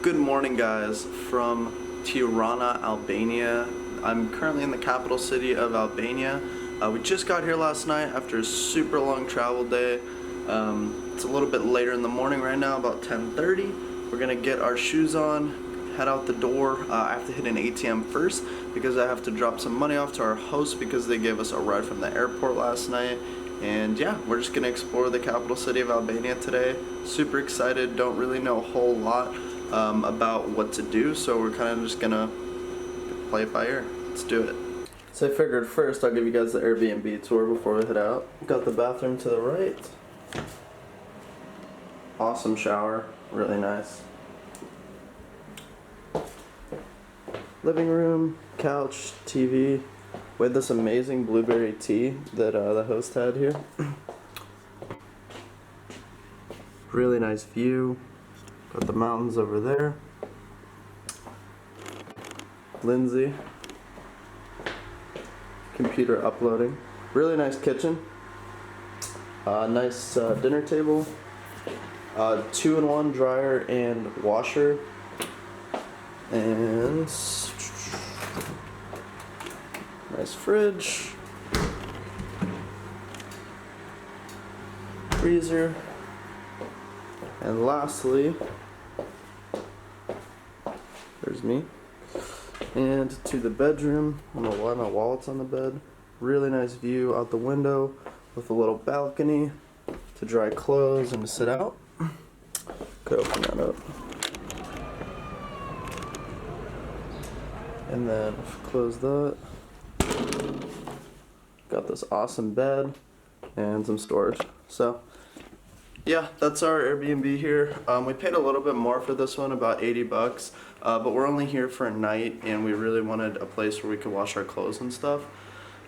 Good morning, guys, from Tirana, Albania. I'm currently in the capital city of Albania. We just got here last night after a super long travel day. It's a little bit later in the morning right now, about 10:30. We're gonna get our shoes on, head out the door. I have to hit an ATM first because I have to drop some money off to our host because they gave us a ride from the airport last night. And yeah, we're just gonna explore the capital city of Albania today. Super excited, don't really know a whole lot about what to do, so we're kind of just gonna play it by ear. Let's do it. So I figured first I'll give you guys the Airbnb tour before we head out. Got the bathroom to the right. Awesome shower, really nice. Living room, couch, TV. We had this amazing blueberry tea that the host had here. Really nice view. Got the mountains over there. Lindsay. Computer uploading. Really nice kitchen. Nice dinner table. 2-in-1 dryer and washer. And nice fridge. Freezer. And lastly, there's me. And to the bedroom. I don't know why my wallet's on the bed. Really nice view out the window with a little balcony to dry clothes and to sit out. Could open that up. And then close that. Got this awesome bed and some storage. So yeah, that's our Airbnb here. We paid a little bit more for this one, about 80 bucks, but we're only here for a night and we really wanted a place where we could wash our clothes and stuff.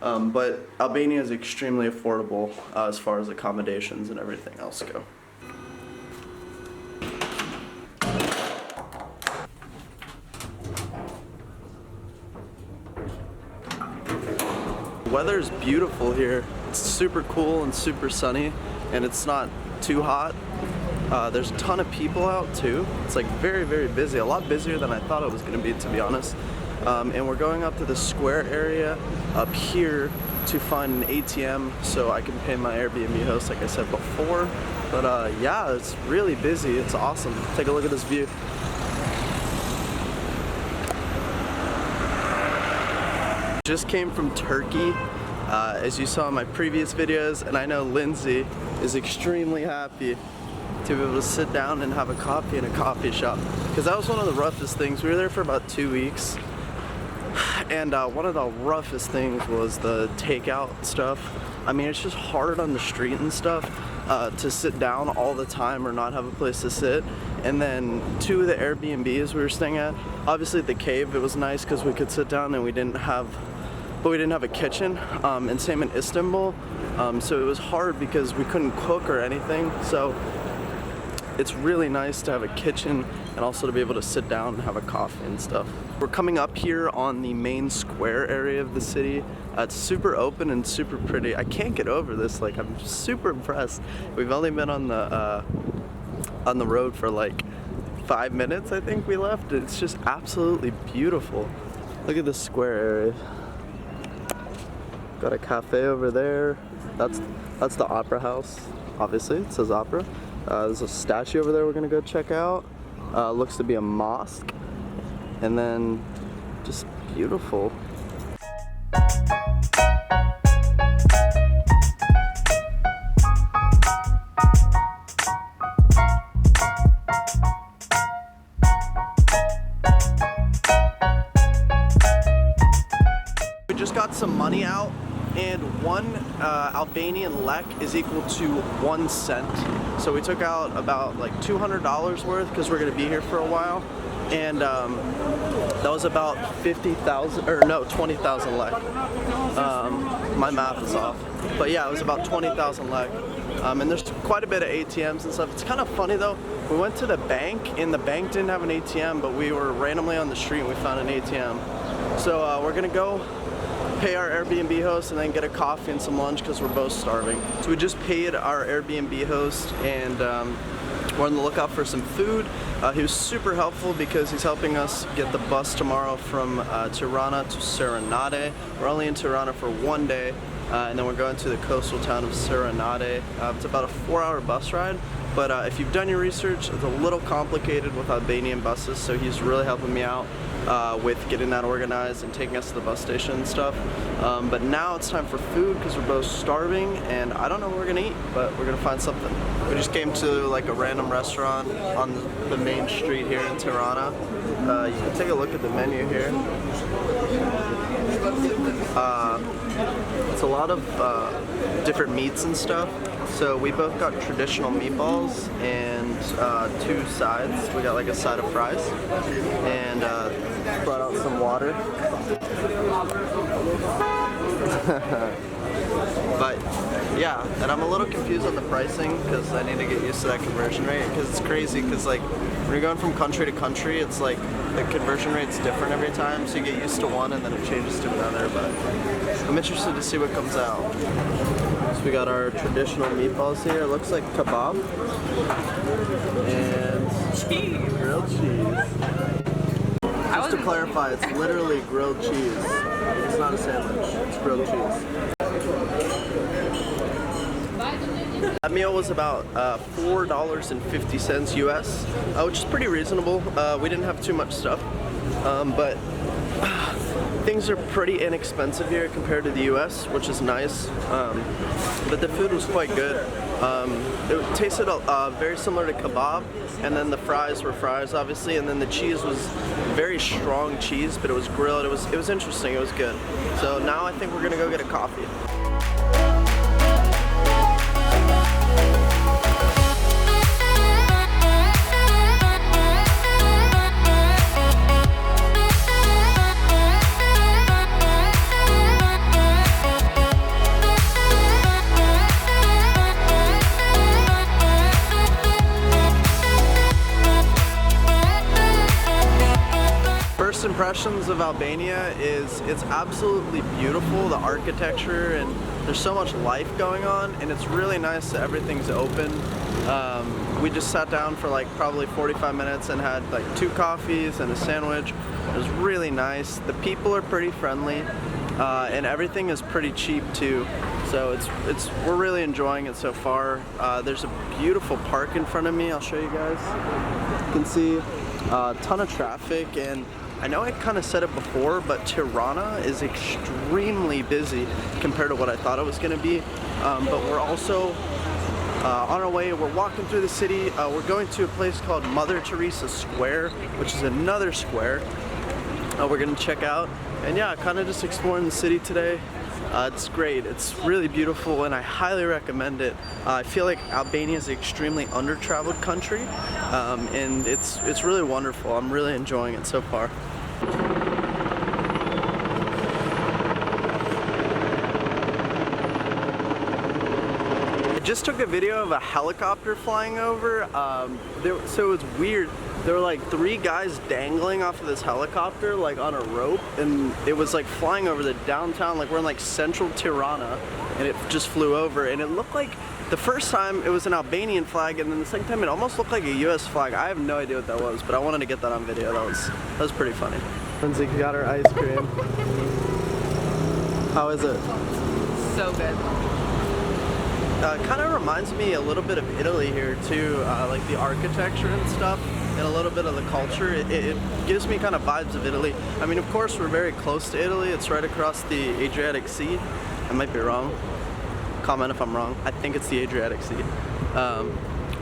But Albania is extremely affordable as far as accommodations and everything else go. The weather is beautiful here. It's super cool and super sunny, and it's not too hot. There's a ton of people out too. It's like very, very busy. A lot busier than I thought it was going to be, to be honest. And we're going up to the square area up here to find an ATM so I can pay my Airbnb host, like I said before. But yeah, it's really busy. It's awesome. Take a look at this view. Just came from Turkey, as you saw in my previous videos, and I know Lindsay is extremely happy to be able to sit down and have a coffee in a coffee shop, because that was one of the roughest things. We were there for about 2 weeks, and one of the roughest things was the takeout stuff. I mean, it's just hard on the street and stuff to sit down all the time or not have a place to sit. And then 2 of the Airbnbs we were staying at, obviously the cave, it was nice because we could sit down and we didn't have a kitchen, and same in Istanbul. So it was hard because we couldn't cook or anything. So it's really nice to have a kitchen and also to be able to sit down and have a coffee and stuff. We're coming up here on the main square area of the city. It's super open and super pretty. I can't get over this. Like, I'm super impressed. We've only been on the road for like 5 minutes, I think we left. It's just absolutely beautiful. Look at this square area. Got a cafe over there. That's the opera house. Obviously, it says opera. There's a statue over there we're gonna go check out. Looks to be a mosque. And then just beautiful. We just got some money out, and one Albanian lek is equal to 1 cent. So we took out about like $200 worth because we're gonna be here for a while, and that was about 50,000, or no, 20,000 lek. My math is off, but yeah, it was about 20,000 lek. And there's quite a bit of ATMs and stuff. It's kind of funny though. We went to the bank, and the bank didn't have an ATM, but we were randomly on the street and we found an ATM. So we're gonna go pay our Airbnb host and then get a coffee and some lunch because we're both starving. So we just paid our Airbnb host, and we're on the lookout for some food. He was super helpful because he's helping us get the bus tomorrow from Tirana to Serenade. We're only in Tirana for 1 day, and then we're going to the coastal town of Serenade. It's about a 4-hour bus ride, but if you've done your research, it's a little complicated with Albanian buses, so he's really helping me out with getting that organized and taking us to the bus station and stuff. But now it's time for food because we're both starving, and I don't know what we're gonna eat, but we're gonna find something. We just came to like a random restaurant on the main street here in Tirana. You can take a look at the menu here. It's a lot of different meats and stuff. So we both got traditional meatballs and 2 sides. We got like a side of fries and brought out some water. But yeah, and I'm a little confused on the pricing because I need to get used to that conversion rate because it's crazy because like when you're going from country to country, it's like the conversion rate's different every time, so you get used to one and then it changes to another. But I'm interested to see what comes out. So we got our traditional meatballs here. It looks like kebab and cheese. Grilled cheese. Just to clarify, it's literally grilled cheese. It's not a sandwich. It's grilled cheese. That meal was about $4.50 US, which is pretty reasonable. We didn't have too much stuff, but things are pretty inexpensive here compared to the US, which is nice. But the food was quite good. It tasted very similar to kebab, and then the fries were fries, obviously, and then the cheese was very strong cheese, but it was grilled. It was interesting. It was good. So now I think we're gonna go get a coffee. First impressions of Albania is it's absolutely beautiful, the architecture, and there's so much life going on, and it's really nice that everything's open. We just sat down for like probably 45 minutes and had like 2 coffees and a sandwich. It was really nice. The people are pretty friendly, and everything is pretty cheap too. So we're really enjoying it so far. There's a beautiful park in front of me. I'll show you guys. You can see a ton of traffic, and I know I kind of said it before, but Tirana is extremely busy compared to what I thought it was going to be. But we're also on our way. We're walking through the city. We're going to a place called Mother Teresa Square, which is another square we're going to check out. And yeah, kind of just exploring the city today. It's great. It's really beautiful, and I highly recommend it. I feel like Albania is an extremely under-traveled country, and it's really wonderful. I'm really enjoying it so far. I just took a video of a helicopter flying over. So it's weird. There were like 3 guys dangling off of this helicopter like on a rope, and it was like flying over the downtown, like we're in like central Tirana, and it just flew over, and it looked like the first time it was an Albanian flag, and then the second time it almost looked like a US flag. I have no idea what that was, but I wanted to get that on video. That was pretty funny. Lindsay got her ice cream. How is it? So good. Kind of reminds me a little bit of Italy here too, like the architecture and stuff, and a little bit of the culture. It gives me kind of vibes of Italy. I mean, of course, we're very close to Italy. It's right across the Adriatic Sea. I might be wrong. Comment if I'm wrong. I think it's the Adriatic Sea.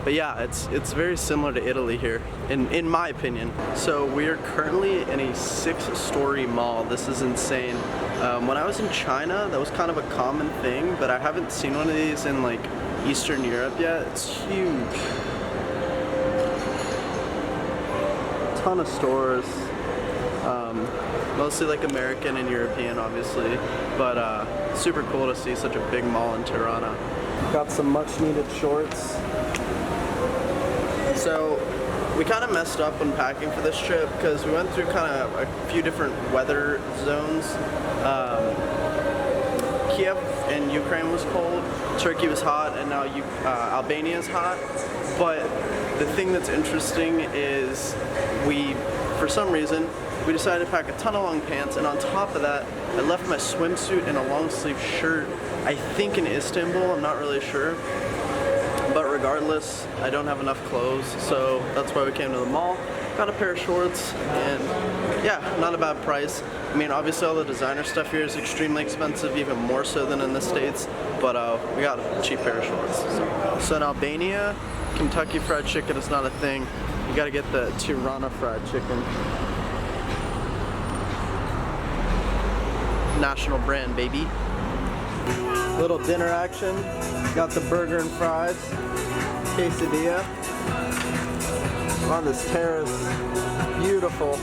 But yeah, it's very similar to Italy here, in my opinion. So we are currently in a 6-story mall. This is insane. When I was in China, that was kind of a common thing, but I haven't seen one of these in like Eastern Europe yet. It's huge. Ton of stores. Mostly like American and European, obviously, but super cool to see such a big mall in Tirana. Got some much needed shorts. So we kind of messed up when packing for this trip because we went through kind of a few different weather zones. Kiev in Ukraine was cold, Turkey was hot, and now Albania is hot. But the thing that's interesting is for some reason, we decided to pack a ton of long pants, and on top of that, I left my swimsuit and a long sleeve shirt, I think in Istanbul, I'm not really sure. But regardless, I don't have enough clothes, so that's why we came to the mall. Got a pair of shorts, and yeah, not a bad price. I mean, obviously all the designer stuff here is extremely expensive, even more so than in the States, but we got a cheap pair of shorts. So in Albania, Kentucky Fried Chicken is not a thing. You gotta get the Tirana fried chicken. National brand, baby. Little dinner action. Got the burger and fries. Quesadilla. On this terrace. Beautiful.